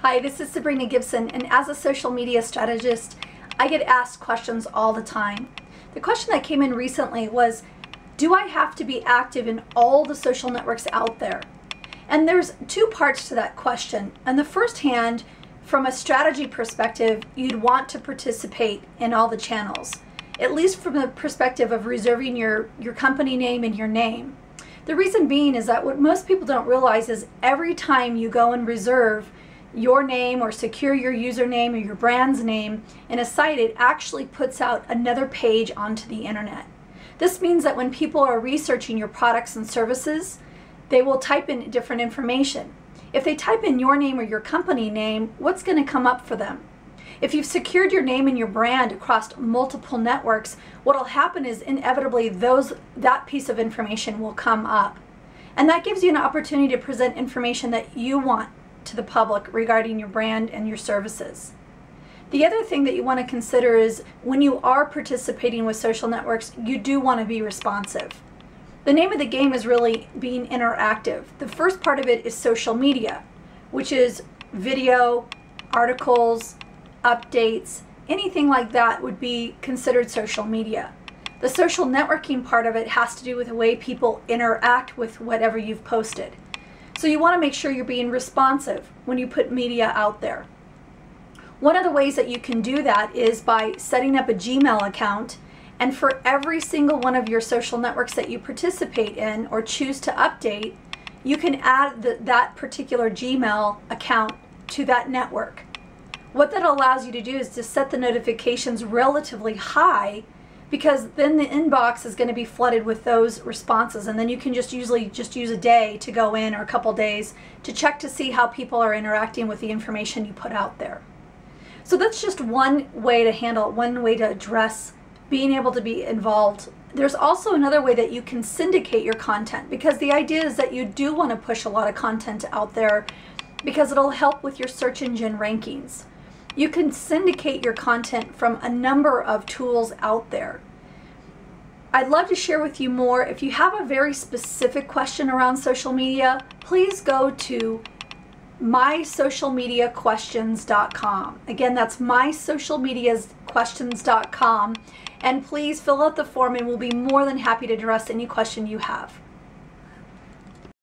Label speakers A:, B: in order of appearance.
A: Hi, this is Sabrina Gibson, and as a social media strategist, I get asked questions all the time. The question that came in recently was, do I have to be active in all the social networks out there? And there's two parts to that question. On the first hand, from a strategy perspective, you'd want to participate in all the channels, at least from the perspective of reserving your company name and your name. The reason being is that what most people don't realize is every time you go and reserve your name or secure your username or your brand's name in a site, it actually puts out another page onto the internet. This means that when people are researching your products and services, they will type in different information. If they type in your name or your company name, what's going to come up for them? If you've secured your name and your brand across multiple networks, what will happen is inevitably that piece of information will come up. And that gives you an opportunity to present information that you want to the public regarding your brand and your services. The other thing that you want to consider is when you are participating with social networks, you do want to be responsive. The name of the game is really being interactive. The first part of it is social media, which is video, articles, updates, anything like that would be considered social media. The social networking part of it has to do with the way people interact with whatever you've posted. So you want to make sure you're being responsive when you put media out there. One of the ways that you can do that is by setting up a Gmail account, and for every single one of your social networks that you participate in or choose to update, you can add that particular Gmail account to that network. What that allows you to do is to set the notifications relatively high, because then the inbox is going to be flooded with those responses, and then you can usually use a day to go in, or a couple days, to check to see how people are interacting with the information you put out there. So that's just one way to handle it, one way to address being able to be involved. There's also another way that you can syndicate your content, because the idea is that you do want to push a lot of content out there because it'll help with your search engine rankings. You can syndicate your content from a number of tools out there. I'd love to share with you more. If you have a very specific question around social media, please go to mysocialmediaquestions.com. Again, that's mysocialmediaquestions.com. And please fill out the form, and we'll be more than happy to address any question you have.